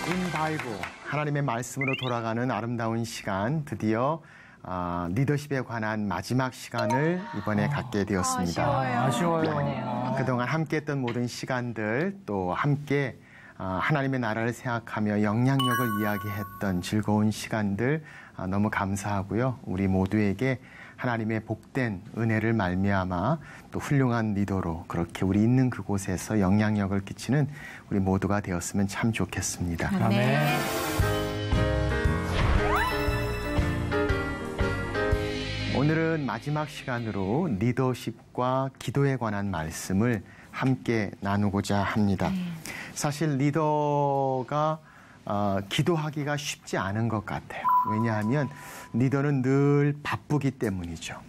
인 바이블, 하나님의 말씀으로 돌아가는 아름다운 시간, 드디어 리더십에 관한 마지막 시간을 이번에 갖게 되었습니다. 아쉬워요. 그동안 함께했던 모든 시간들, 또 함께 하나님의 나라를 생각하며 영향력을 이야기했던 즐거운 시간들 너무 감사하고요. 우리 모두에게 하나님의 복된 은혜를 말미암아 또 훌륭한 리더로 그렇게 우리 있는 그곳에서 영향력을 끼치는 우리 모두가 되었으면 참 좋겠습니다. 아멘. 오늘은 마지막 시간으로 리더십과 기도에 관한 말씀을 함께 나누고자 합니다. 사실 리더가 기도하기가 쉽지 않은 것 같아요. 왜냐하면 리더는 늘 바쁘기 때문이죠.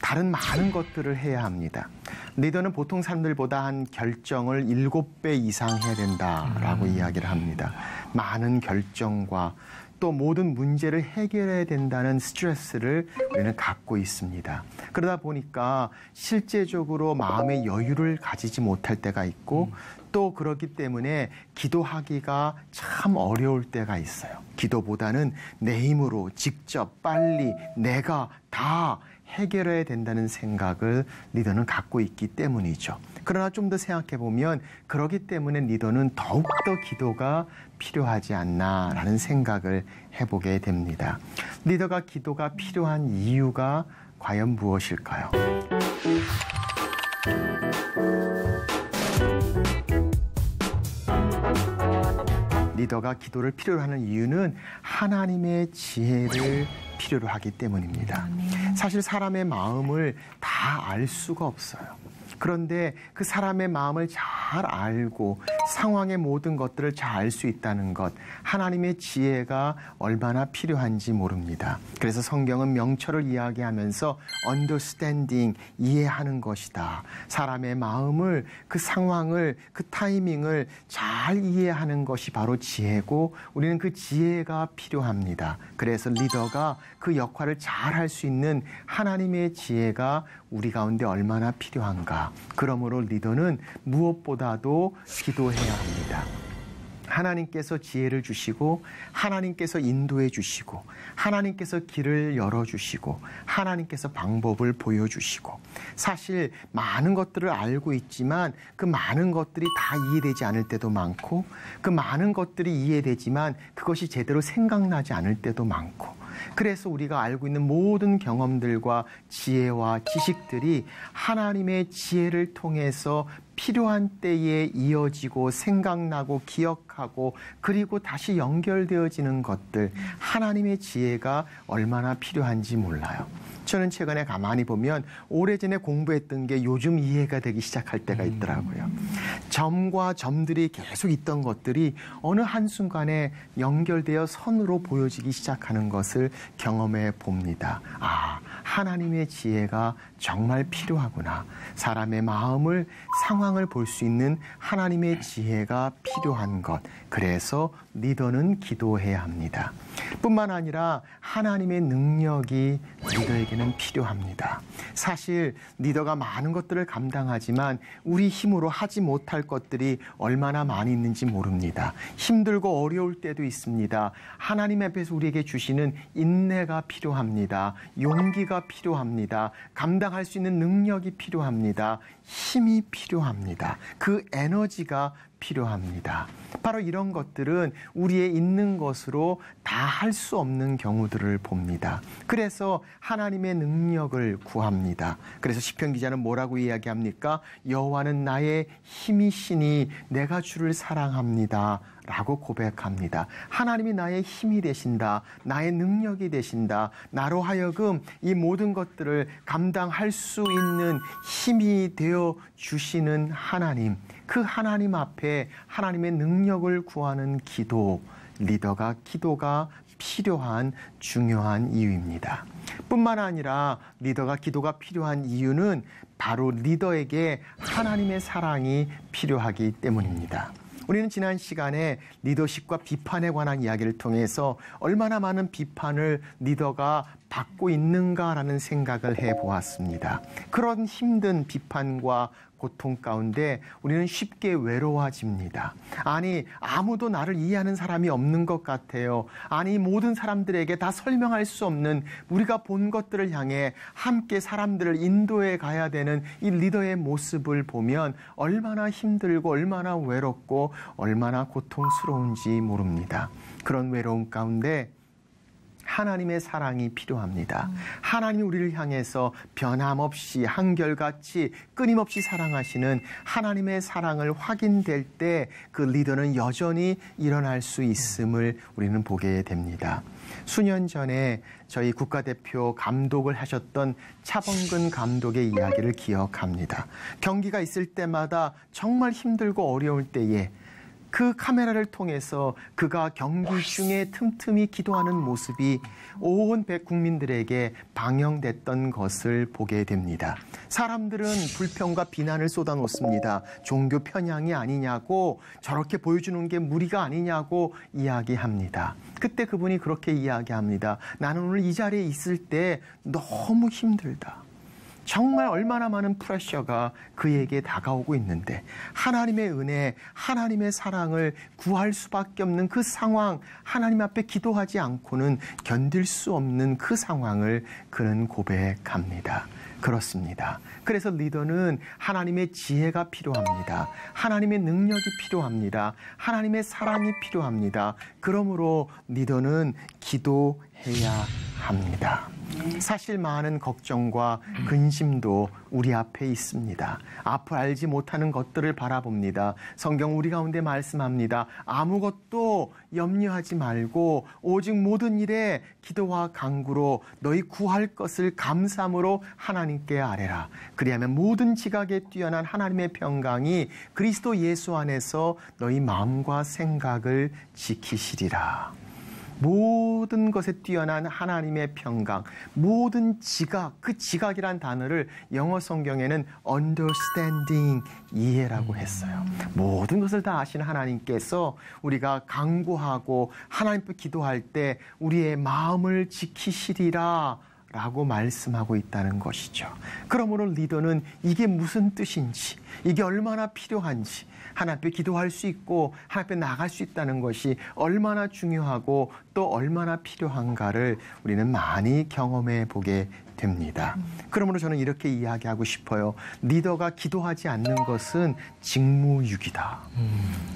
다른 많은 것들을 해야 합니다. 리더는 보통 사람들보다 한 결정을 7배 이상 해야 된다라고 이야기를 합니다. 많은 결정과 또 모든 문제를 해결해야 된다는 스트레스를 우리는 갖고 있습니다. 그러다 보니까 실제적으로 마음의 여유를 가지지 못할 때가 있고 또 그렇기 때문에 기도하기가 참 어려울 때가 있어요. 기도보다는 내 힘으로 직접 빨리 내가 다 해결해야 된다는 생각을 리더는 갖고 있기 때문이죠. 그러나 좀 더 생각해 보면 그렇기 때문에 리더는 더욱더 기도가 필요하지 않나라는 생각을 해보게 됩니다. 리더가 기도가 필요한 이유가 과연 무엇일까요? 리더가 기도를 필요로 하는 이유는 하나님의 지혜를 필요로 하기 때문입니다. 사실 사람의 마음을 다 알 수가 없어요. 그런데 그 사람의 마음을 잘 알고 상황의 모든 것들을 잘 알 수 있다는 것, 하나님의 지혜가 얼마나 필요한지 모릅니다. 그래서 성경은 명철을 이야기하면서 understanding, 이해하는 것이다. 사람의 마음을, 그 상황을, 그 타이밍을 잘 이해하는 것이 바로 지혜고 우리는 그 지혜가 필요합니다. 그래서 리더가 그 역할을 잘 할 수 있는 하나님의 지혜가 우리 가운데 얼마나 필요한가. 그러므로 리더는 무엇보다도 기도해야 합니다. 하나님께서 지혜를 주시고 하나님께서 인도해 주시고 하나님께서 길을 열어주시고 하나님께서 방법을 보여주시고 사실 많은 것들을 알고 있지만 그 많은 것들이 다 이해되지 않을 때도 많고 그 많은 것들이 이해되지만 그것이 제대로 생각나지 않을 때도 많고 그래서 우리가 알고 있는 모든 경험들과 지혜와 지식들이 하나님의 지혜를 통해서 필요한 때에 이어지고 생각나고 기억하고 그리고 다시 연결되어지는 것들 하나님의 지혜가 얼마나 필요한지 몰라요. 저는 최근에 가만히 보면 오래전에 공부했던 게 요즘 이해가 되기 시작할 때가 있더라고요. 점과 점들이 계속 있던 것들이 어느 한순간에 연결되어 선으로 보여지기 시작하는 것을 경험해 봅니다. 하나님의 지혜가 정말 필요하구나. 사람의 마음을, 상황을 볼 수 있는 하나님의 지혜가 필요한 것. 그래서 리더는 기도해야 합니다. 뿐만 아니라 하나님의 능력이 리더에게는 필요합니다. 사실 리더가 많은 것들을 감당하지만 우리 힘으로 하지 못할 것들이 얼마나 많이 있는지 모릅니다. 힘들고 어려울 때도 있습니다. 하나님 앞에서 우리에게 주시는 인내가 필요합니다. 용기가 필요합니다. 감당할 수 있는 능력이 필요합니다. 힘이 필요합니다. 그 에너지가 필요합니다. 바로 이런 것들은 우리의 있는 것으로 다 할 수 없는 경우들을 봅니다. 그래서 하나님의 능력을 구합니다. 그래서 시편 기자는 뭐라고 이야기합니까? 여호와는 나의 힘이시니 내가 주를 사랑합니다. 라고 고백합니다. 하나님이 나의 힘이 되신다. 나의 능력이 되신다. 나로 하여금 이 모든 것들을 감당할 수 있는 힘이 되어 주시는 하나님. 그 하나님 앞에 하나님의 능력을 구하는 기도, 리더가 기도가 필요한 중요한 이유입니다. 뿐만 아니라 리더가 기도가 필요한 이유는 바로 리더에게 하나님의 사랑이 필요하기 때문입니다. 우리는 지난 시간에 리더십과 비판에 관한 이야기를 통해서 얼마나 많은 비판을 리더가 받고 있는가라는 생각을 해보았습니다. 그런 힘든 비판과 고통 가운데 우리는 쉽게 외로워집니다. 아니, 아무도 나를 이해하는 사람이 없는 것 같아요. 아니, 모든 사람들에게 다 설명할 수 없는 우리가 본 것들을 향해 함께 사람들을 인도해 가야 되는 이 리더의 모습을 보면 얼마나 힘들고 얼마나 외롭고 얼마나 고통스러운지 모릅니다. 그런 외로움 가운데 하나님의 사랑이 필요합니다. 하나님이 우리를 향해서 변함없이 한결같이 끊임없이 사랑하시는 하나님의 사랑을 확인될 때 그 리더는 여전히 일어날 수 있음을 우리는 보게 됩니다. 수년 전에 저희 국가대표 감독을 하셨던 차범근 감독의 이야기를 기억합니다. 경기가 있을 때마다 정말 힘들고 어려울 때에 그 카메라를 통해서 그가 경기 중에 틈틈이 기도하는 모습이 온 국민들에게 방영됐던 것을 보게 됩니다. 사람들은 불평과 비난을 쏟아놓습니다. 종교 편향이 아니냐고, 저렇게 보여주는 게 무리가 아니냐고 이야기합니다. 그때 그분이 그렇게 이야기합니다. 나는 오늘 이 자리에 있을 때 너무 힘들다. 정말 얼마나 많은 프레셔가 그에게 다가오고 있는데 하나님의 은혜, 하나님의 사랑을 구할 수밖에 없는 그 상황, 하나님 앞에 기도하지 않고는 견딜 수 없는 그 상황을 그는 고백합니다. 그렇습니다. 그래서 리더는 하나님의 지혜가 필요합니다. 하나님의 능력이 필요합니다. 하나님의 사랑이 필요합니다. 그러므로 리더는 기도해야 합니다. 사실 많은 걱정과 근심도 우리 앞에 있습니다. 앞을 알지 못하는 것들을 바라봅니다. 성경 우리 가운데 말씀합니다. 아무것도 염려하지 말고 오직 모든 일에 기도와 간구로 너희 구할 것을 감사함으로 하나님께 아뢰라. 그리하면 모든 지각에 뛰어난 하나님의 평강이 그리스도 예수 안에서 너희 마음과 생각을 지키시리라. 모든 것에 뛰어난 하나님의 평강, 모든 지각, 그 지각이란 단어를 영어 성경에는 understanding, 이해라고 했어요. 모든 것을 다 아시는 하나님께서 우리가 간구하고 하나님 앞에 기도할 때 우리의 마음을 지키시리라 라고 말씀하고 있다는 것이죠. 그러므로 리더는 이게 무슨 뜻인지, 이게 얼마나 필요한지, 하나님 앞에 기도할 수 있고 하나님 앞에 나갈 수 있다는 것이 얼마나 중요하고 또 얼마나 필요한가를 우리는 많이 경험해 보게 됩니다. 그러므로 저는 이렇게 이야기하고 싶어요. 리더가 기도하지 않는 것은 직무유기다.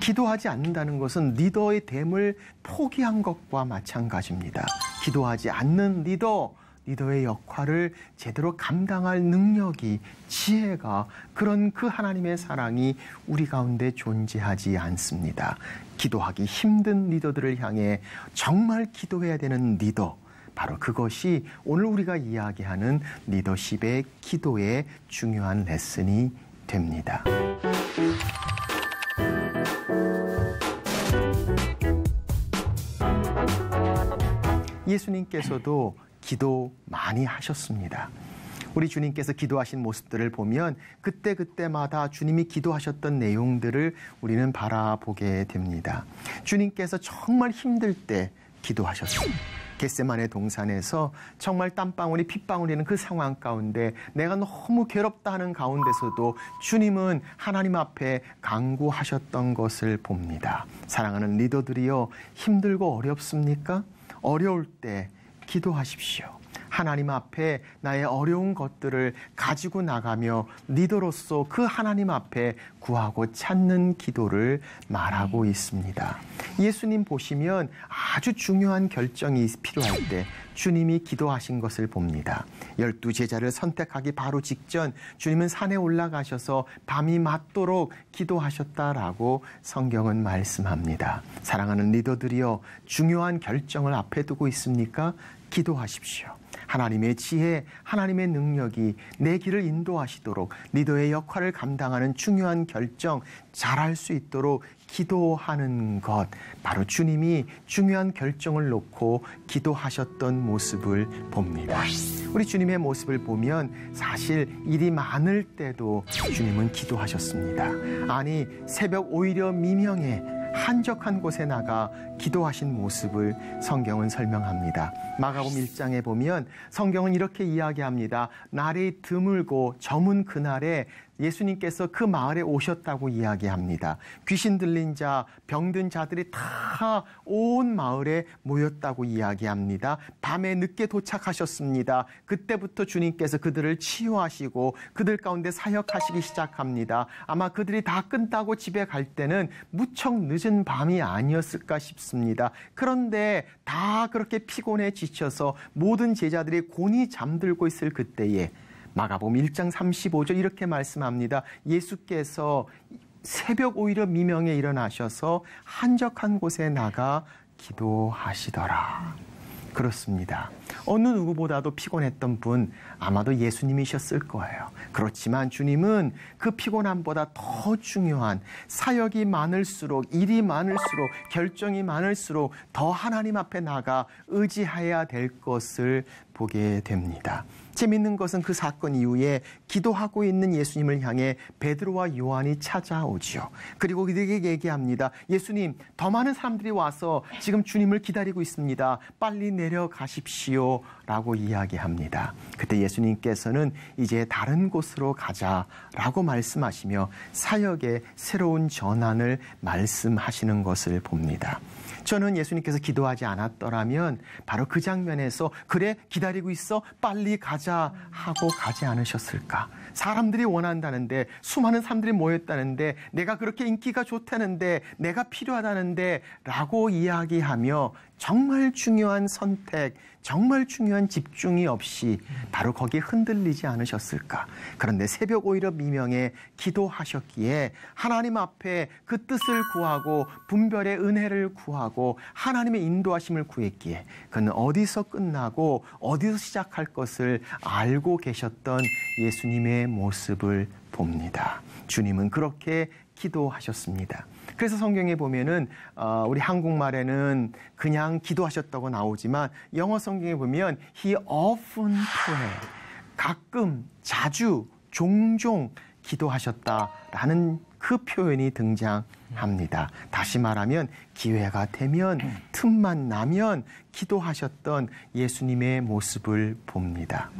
기도하지 않는다는 것은 리더의 됨을 포기한 것과 마찬가지입니다. 기도하지 않는 리더의 역할을 제대로 감당할 능력이, 지혜가, 그런 그 하나님의 사랑이 우리 가운데 존재하지 않습니다. 기도하기 힘든 리더들을 향해 정말 기도해야 되는 리더, 바로 그것이 오늘 우리가 이야기하는 리더십의 기도의 중요한 레슨이 됩니다. 예수님께서도 기도 많이 하셨습니다. 우리 주님께서 기도하신 모습들을 보면 그때마다 주님이 기도하셨던 내용들을 우리는 바라보게 됩니다. 주님께서 정말 힘들 때 기도하셨습니다. 겟세마네 동산에서 정말 땀방울이 핏방울이는 그 상황 가운데 내가 너무 괴롭다 하는 가운데서도 주님은 하나님 앞에 간구하셨던 것을 봅니다. 사랑하는 리더들이여, 힘들고 어렵습니까? 어려울 때 기도하십시오. 하나님 앞에 나의 어려운 것들을 가지고 나가며 리더로서 그 하나님 앞에 구하고 찾는 기도를 말하고 있습니다. 예수님 보시면 아주 중요한 결정이 필요할 때 주님이 기도하신 것을 봅니다. 12 제자를 선택하기 바로 직전 주님은 산에 올라가셔서 밤이 맞도록 기도하셨다라고 성경은 말씀합니다. 사랑하는 리더들이여, 중요한 결정을 앞에 두고 있습니까? 기도하십시오. 하나님의 지혜, 하나님의 능력이 내 길을 인도하시도록 리더의 역할을 감당하는 중요한 결정 잘할 수 있도록 기도하는 것, 바로 주님이 중요한 결정을 놓고 기도하셨던 모습을 봅니다. 우리 주님의 모습을 보면 사실 일이 많을 때도 주님은 기도하셨습니다. 아니, 새벽 오히려 미명에 한적한 곳에 나가 기도하신 모습을 성경은 설명합니다. 마가복음 1장에 보면 성경은 이렇게 이야기합니다. 날이 드물고 저문 그날에 예수님께서 그 마을에 오셨다고 이야기합니다. 귀신 들린 자, 병든 자들이 다 온 마을에 모였다고 이야기합니다. 밤에 늦게 도착하셨습니다. 그때부터 주님께서 그들을 치유하시고 그들 가운데 사역하시기 시작합니다. 아마 그들이 다 끝나고 집에 갈 때는 무척 늦은 밤이 아니었을까 싶습니다. 그런데 다 그렇게 피곤해 지쳐서 모든 제자들이 곤히 잠들고 있을 그때에 마가복음 1장 35절 이렇게 말씀합니다. 예수께서 새벽 오히려 미명에 일어나셔서 한적한 곳에 나가 기도하시더라. 그렇습니다. 어느 누구보다도 피곤했던 분 아마도 예수님이셨을 거예요. 그렇지만 주님은 그 피곤함보다 더 중요한 사역이 많을수록, 일이 많을수록, 결정이 많을수록 더 하나님 앞에 나가 의지해야 될 것을 보게 됩니다. 재밌는 것은 그 사건 이후에 기도하고 있는 예수님을 향해 베드로와 요한이 찾아오죠. 그리고 그들에게 얘기합니다. 예수님, 더 많은 사람들이 와서 지금 주님을 기다리고 있습니다. 빨리 내려가십시오 라고 이야기합니다. 그때 예수님께서는 이제 다른 곳으로 가자라고 말씀하시며 사역의 새로운 전환을 말씀하시는 것을 봅니다. 저는 예수님께서 기도하지 않았더라면 바로 그 장면에서 그래 기다리고 있어 빨리 가자 하고 가지 않으셨을까. 사람들이 원한다는데, 수많은 사람들이 모였다는데, 내가 그렇게 인기가 좋다는데, 내가 필요하다는데 라고 이야기하며 정말 중요한 선택, 정말 중요한 집중이 없이 바로 거기에 흔들리지 않으셨을까. 그런데 새벽 오히려 미명에 기도하셨기에 하나님 앞에 그 뜻을 구하고 분별의 은혜를 구하고 하나님의 인도하심을 구했기에 그는 어디서 끝나고 어디서 시작할 것을 알고 계셨던 예수님의 모습을 봅니다. 주님은 그렇게 기도하셨습니다. 그래서 성경에 보면은 우리 한국말에는 그냥 기도하셨다고 나오지만 영어 성경에 보면 He often prayed. 가끔, 자주, 종종 기도하셨다라는 그 표현이 등장합니다. 다시 말하면 기회가 되면, 틈만 나면 기도하셨던 예수님의 모습을 봅니다.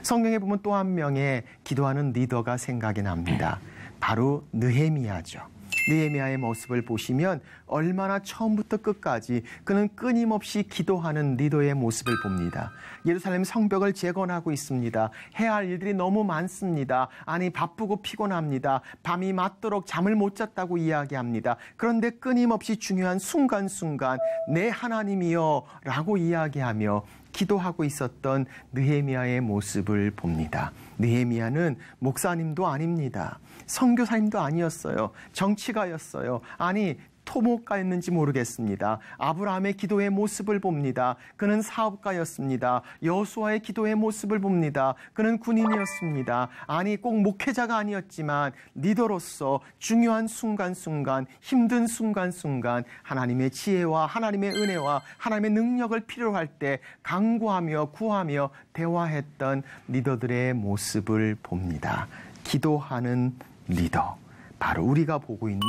성경에 보면 또 한 명의 기도하는 리더가 생각이 납니다. 바로 느헤미야죠. 느헤미야의 모습을 보시면 얼마나 처음부터 끝까지 그는 끊임없이 기도하는 리더의 모습을 봅니다. 예루살렘 성벽을 재건하고 있습니다. 해야 할 일들이 너무 많습니다. 아니 바쁘고 피곤합니다. 밤이 맞도록 잠을 못 잤다고 이야기합니다. 그런데 끊임없이 중요한 순간순간 내 하나님이여 라고 이야기하며 기도하고 있었던 느헤미야의 모습을 봅니다. 느헤미야는 목사님도 아닙니다. 선교사님도 아니었어요. 정치가였어요. 아니 토목가였는지 모르겠습니다. 아브라함의 기도의 모습을 봅니다. 그는 사업가였습니다. 여호수아의 기도의 모습을 봅니다. 그는 군인이었습니다. 아니 꼭 목회자가 아니었지만 리더로서 중요한 순간순간, 힘든 순간순간 하나님의 지혜와 하나님의 은혜와 하나님의 능력을 필요로 할 때 간구하며 구하며 대화했던 리더들의 모습을 봅니다. 기도하는 리더. 바로 우리가 보고 있는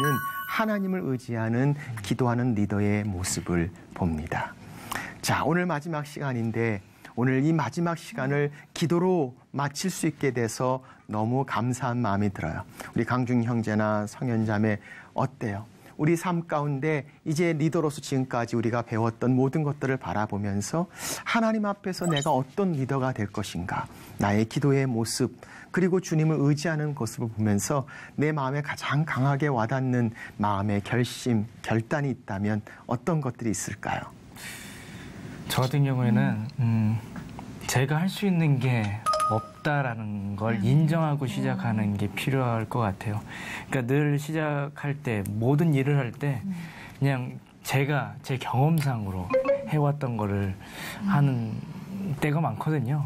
하나님을 의지하는 기도하는 리더의 모습을 봅니다. 자, 오늘 마지막 시간인데 오늘 이 마지막 시간을 기도로 마칠 수 있게 돼서 너무 감사한 마음이 들어요. 우리 강중 형제나 성현자매 어때요? 우리 삶 가운데 이제 리더로서 지금까지 우리가 배웠던 모든 것들을 바라보면서 하나님 앞에서 내가 어떤 리더가 될 것인가, 나의 기도의 모습, 그리고 주님을 의지하는 모습을 보면서 내 마음에 가장 강하게 와닿는 마음의 결심, 결단이 있다면 어떤 것들이 있을까요? 저 같은 경우에는 제가 할 수 있는 게 없다라는 걸 인정하고 시작하는 게 필요할 것 같아요. 그러니까 늘 시작할 때, 모든 일을 할 때 그냥 제가 제 경험상으로 해왔던 거를 하는 때가 많거든요.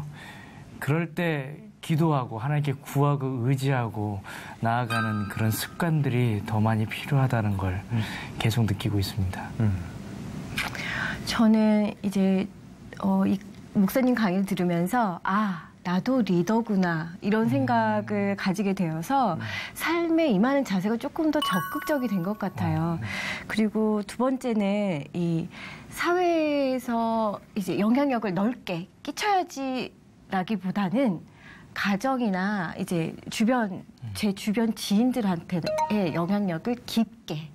그럴 때 기도하고 하나님께 구하고 의지하고 나아가는 그런 습관들이 더 많이 필요하다는 걸 계속 느끼고 있습니다. 저는 이제 이 목사님 강의를 들으면서 나도 리더구나 이런 생각을 가지게 되어서 삶에 임하는 자세가 조금 더 적극적이 된 것 같아요. 그리고 두 번째는 이 사회에서 이제 영향력을 넓게 끼쳐야지라기보다는 가정이나 이제 제 주변 지인들한테의 영향력을 깊게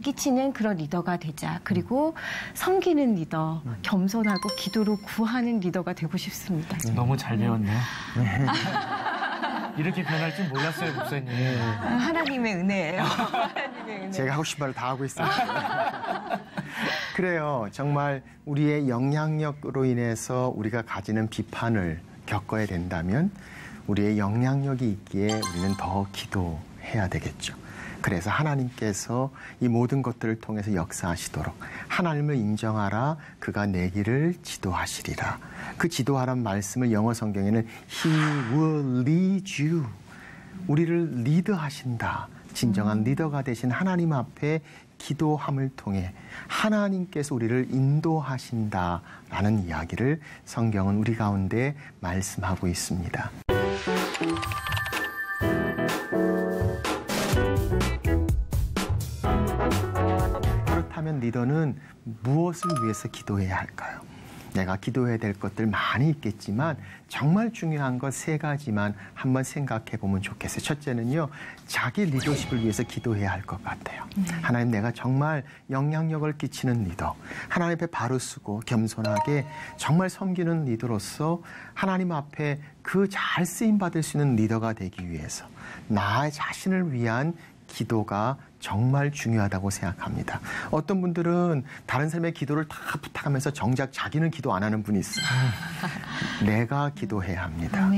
끼치는 그런 리더가 되자. 그리고 섬기는 리더, 겸손하고 기도로 구하는 리더가 되고 싶습니다. 너무 잘 배웠네요. 이렇게 변할 줄 몰랐어요, 목사님. 하나님의 은혜예요. 하나님의 은혜. 제가 하고 싶은 말을 다 하고 있습니다. 그래요. 정말 우리의 영향력으로 인해서 우리가 가지는 비판을 겪어야 된다면 우리의 영향력이 있기에 우리는 더 기도해야 되겠죠. 그래서 하나님께서 이 모든 것들을 통해서 역사하시도록 하나님을 인정하라 그가 내 길을 지도하시리라. 그 지도하란 말씀을 영어 성경에는 He will lead you. 우리를 리드하신다. 진정한 리더가 되신 하나님 앞에 기도함을 통해 하나님께서 우리를 인도하신다라는 이야기를 성경은 우리 가운데 말씀하고 있습니다. 그렇다면 리더는 무엇을 위해서 기도해야 할까요? 내가 기도해야 될 것들 많이 있겠지만 정말 중요한 것 3가지만 한번 생각해 보면 좋겠어요. 첫째는요, 자기 리더십을 위해서 기도해야 할 것 같아요. 하나님, 내가 정말 영향력을 끼치는 리더, 하나님 앞에 바로 쓰고 겸손하게 정말 섬기는 리더로서 하나님 앞에 그 잘 쓰임 받을 수 있는 리더가 되기 위해서 나 자신을 위한 기도가 정말 중요하다고 생각합니다. 어떤 분들은 다른 사람의 기도를 다 부탁하면서 정작 자기는 기도 안 하는 분이 있어요. 내가 기도해야 합니다.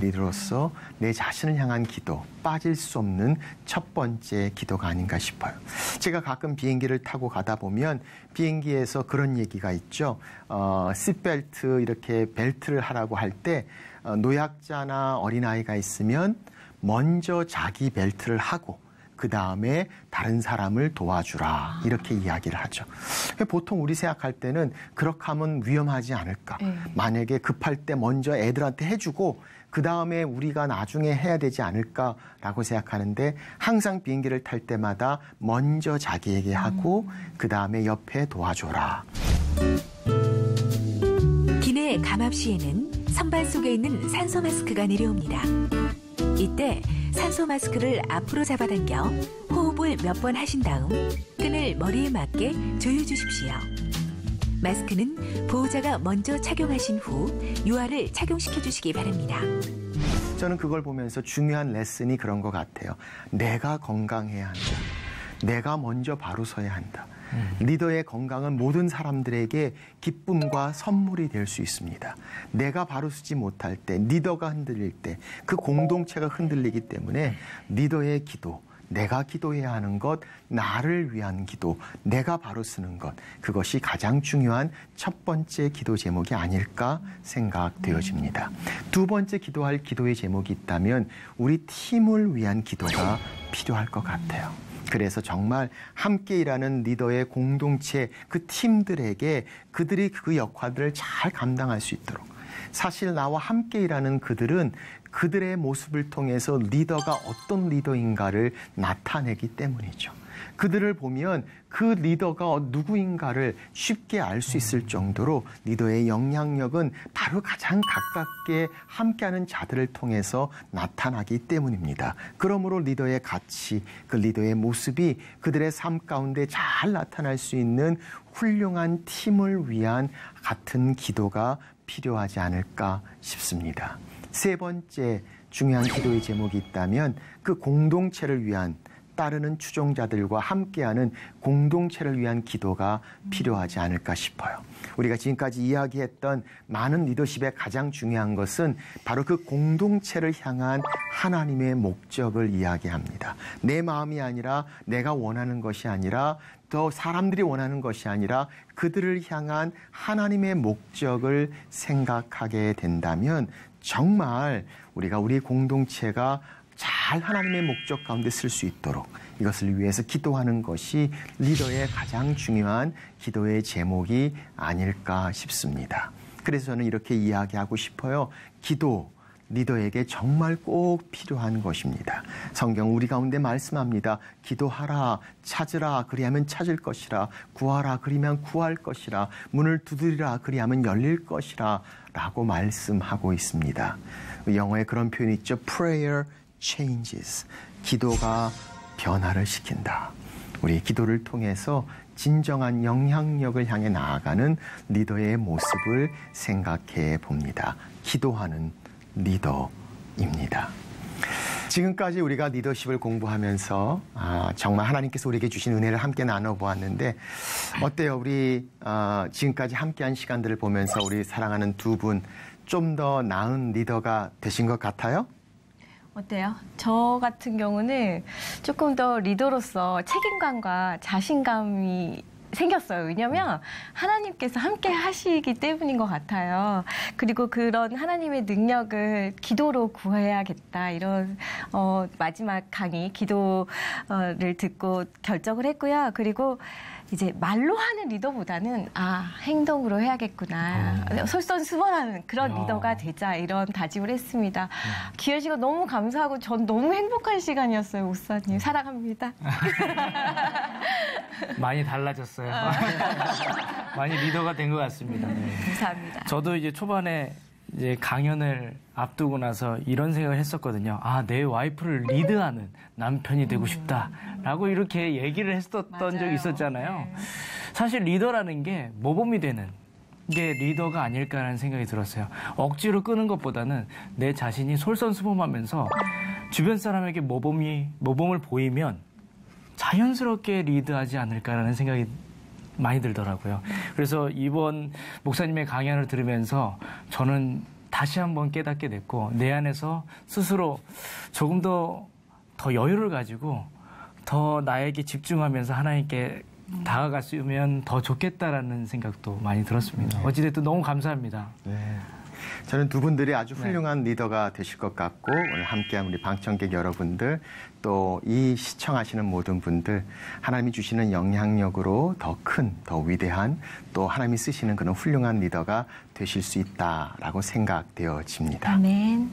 리더로서 내 자신을 향한 기도, 빠질 수 없는 첫 번째 기도가 아닌가 싶어요. 제가 가끔 비행기를 타고 가다 보면 비행기에서 그런 얘기가 있죠. 시트벨트 이렇게 벨트를 하라고 할 때 노약자나 어린아이가 있으면 먼저 자기 벨트를 하고 그 다음에 다른 사람을 도와주라 이렇게 이야기를 하죠. 보통 우리 생각할 때는 그렇게 하면 위험하지 않을까. 만약에 급할 때 먼저 애들한테 해주고 그 다음에 우리가 나중에 해야 되지 않을까라고 생각하는데 항상 비행기를 탈 때마다 먼저 자기에게 하고 그 다음에 옆에 도와줘라. 기내 감압 시에는 선반 속에 있는 산소 마스크가 내려옵니다. 이때 산소 마스크를 앞으로 잡아당겨 호흡을 몇 번 하신 다음 끈을 머리에 맞게 조여주십시오. 마스크는 보호자가 먼저 착용하신 후 유아를 착용시켜 주시기 바랍니다. 저는 그걸 보면서 중요한 레슨이 그런 것 같아요. 내가 건강해야 한다. 내가 먼저 바로 서야 한다. 리더의 건강은 모든 사람들에게 기쁨과 선물이 될 수 있습니다. 내가 바로 서지 못할 때, 리더가 흔들릴 때 그 공동체가 흔들리기 때문에 리더의 기도, 내가 기도해야 하는 것, 나를 위한 기도, 내가 바로 쓰는 것, 그것이 가장 중요한 첫 번째 기도 제목이 아닐까 생각되어집니다. 두 번째 기도할 기도의 제목이 있다면 우리 팀을 위한 기도가 필요할 것 같아요. 그래서 정말 함께 일하는 리더의 공동체, 그 팀들에게 그들이 그 역할들을 잘 감당할 수 있도록. 사실 나와 함께 일하는 그들은 그들의 모습을 통해서 리더가 어떤 리더인가를 나타내기 때문이죠. 그들을 보면 그 리더가 누구인가를 쉽게 알 수 있을 정도로 리더의 영향력은 바로 가장 가깝게 함께하는 자들을 통해서 나타나기 때문입니다. 그러므로 리더의 가치, 그 리더의 모습이 그들의 삶 가운데 잘 나타날 수 있는 훌륭한 팀을 위한 같은 기도가 필요하지 않을까 싶습니다. 세 번째 중요한 기도의 제목이 있다면 그 공동체를 위한, 따르는 추종자들과 함께하는 공동체를 위한 기도가 필요하지 않을까 싶어요. 우리가 지금까지 이야기했던 많은 리더십의 가장 중요한 것은 바로 그 공동체를 향한 하나님의 목적을 이야기합니다. 내 마음이 아니라 내가 원하는 것이 아니라 또 사람들이 원하는 것이 아니라 그들을 향한 하나님의 목적을 생각하게 된다면 정말 우리가 우리 공동체가 잘 하나님의 목적 가운데 쓸 수 있도록 이것을 위해서 기도하는 것이 리더의 가장 중요한 기도의 제목이 아닐까 싶습니다. 그래서 저는 이렇게 이야기하고 싶어요. 기도, 리더에게 정말 꼭 필요한 것입니다. 성경 우리 가운데 말씀합니다. 기도하라, 찾으라, 그리하면 찾을 것이라, 구하라, 그리면 구할 것이라, 문을 두드리라, 그리하면 열릴 것이라 라고 말씀하고 있습니다. 영어에 그런 표현이 있죠. Prayer changes. 기도가 변화를 시킨다. 우리 기도를 통해서 진정한 영향력을 향해 나아가는 리더의 모습을 생각해 봅니다. 기도하는 리더입니다. 지금까지 우리가 리더십을 공부하면서 정말 하나님께서 우리에게 주신 은혜를 함께 나눠보았는데 어때요? 우리 지금까지 함께한 시간들을 보면서 우리 사랑하는 두 분 좀 더 나은 리더가 되신 것 같아요? 어때요? 저 같은 경우는 조금 더 리더로서 책임감과 자신감이 생겼어요. 왜냐하면 하나님께서 함께 하시기 때문인 것 같아요. 그리고 그런 하나님의 능력을 기도로 구해야겠다. 이런 마지막 강의 기도를 듣고 결정을 했고요. 그리고 이제 말로 하는 리더보다는 행동으로 해야겠구나. 솔선수범하는 그런 리더가 되자 이런 다짐을 했습니다. 귀한 시간 너무 감사하고 전 너무 행복한 시간이었어요. 목사님 사랑합니다. 많이 달라졌어요. 많이 리더가 된 것 같습니다. 네. 감사합니다. 저도 이제 초반에 이제 강연을 앞두고 나서 이런 생각을 했었거든요. 내 와이프를 리드하는 남편이 되고 싶다라고 이렇게 얘기를 했었던 맞아요. 적이 있었잖아요. 네. 사실 리더라는 게 모범이 되는 게 리더가 아닐까라는 생각이 들었어요. 억지로 끄는 것보다는 내 자신이 솔선수범하면서 주변 사람에게 모범을 보이면 자연스럽게 리드하지 않을까라는 생각이 많이 들더라고요. 그래서 이번 목사님의 강연을 들으면서 저는 다시 한번 깨닫게 됐고 내 안에서 스스로 조금 더 여유를 가지고 더 나에게 집중하면서 하나님께 다가갈 수 있으면 더 좋겠다라는 생각도 많이 들었습니다. 어찌됐든 너무 감사합니다. 네. 저는 두 분들이 아주 훌륭한 리더가 되실 것 같고 오늘 함께한 우리 방청객 여러분들 또 이 시청하시는 모든 분들 하나님이 주시는 영향력으로 더 큰, 더 위대한 또 하나님이 쓰시는 그런 훌륭한 리더가 되실 수 있다라고 생각되어집니다. 아멘.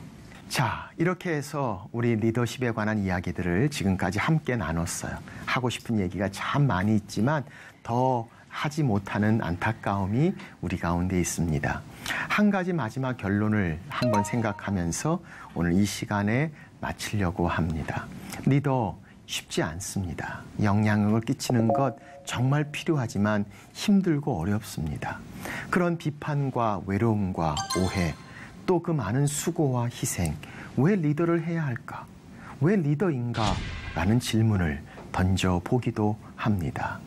자, 이렇게 해서 우리 리더십에 관한 이야기들을 지금까지 함께 나눴어요. 하고 싶은 얘기가 참 많이 있지만 더 하지 못하는 안타까움이 우리 가운데 있습니다. 한 가지 마지막 결론을 한번 생각하면서 오늘 이 시간에 마치려고 합니다. 리더 쉽지 않습니다. 영향력을 끼치는 것 정말 필요하지만 힘들고 어렵습니다. 그런 비판과 외로움과 오해 또 그 많은 수고와 희생, 왜 리더를 해야 할까? 왜 리더인가? 라는 질문을 던져보기도 합니다.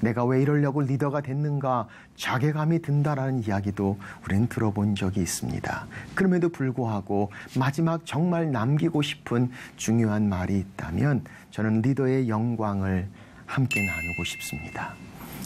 내가 왜 이러려고 리더가 됐는가? 자괴감이 든다라는 이야기도 우리는 들어본 적이 있습니다. 그럼에도 불구하고 마지막 정말 남기고 싶은 중요한 말이 있다면 저는 리더의 영광을 함께 나누고 싶습니다.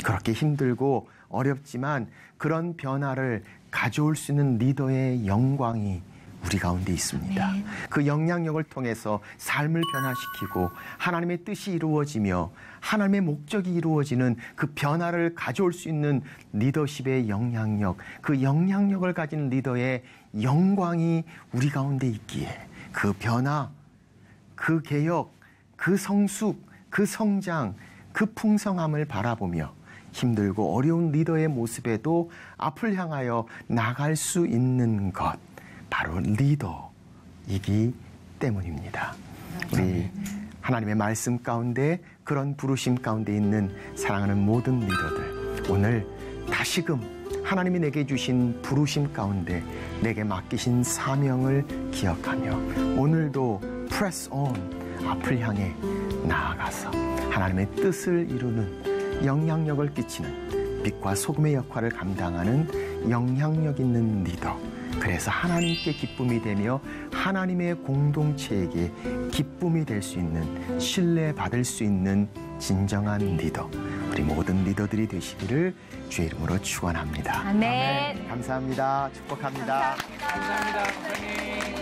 그렇게 힘들고 어렵지만 그런 변화를 가져올 수 있는 리더의 영광이 우리 가운데 있습니다. 네. 그 영향력을 통해서 삶을 변화시키고 하나님의 뜻이 이루어지며 하나님의 목적이 이루어지는 그 변화를 가져올 수 있는 리더십의 영향력, 그 영향력을 가진 리더의 영광이 우리 가운데 있기에 그 변화, 그 개혁, 그 성숙, 그 성장, 그 풍성함을 바라보며 힘들고 어려운 리더의 모습에도 앞을 향하여 나갈 수 있는 것, 바로 리더이기 때문입니다. 우리 하나님의 말씀 가운데 그런 부르심 가운데 있는 사랑하는 모든 리더들, 오늘 다시금 하나님이 내게 주신 부르심 가운데 내게 맡기신 사명을 기억하며 오늘도 press on, 앞을 향해 나아가서 하나님의 뜻을 이루는 영향력을 끼치는 빛과 소금의 역할을 감당하는 영향력 있는 리더, 그래서 하나님께 기쁨이 되며 하나님의 공동체에게 기쁨이 될 수 있는, 신뢰받을 수 있는 진정한 리더, 우리 모든 리더들이 되시기를 주의 이름으로 축원합니다. 아멘. 감사합니다. 축복합니다. 감사합니다.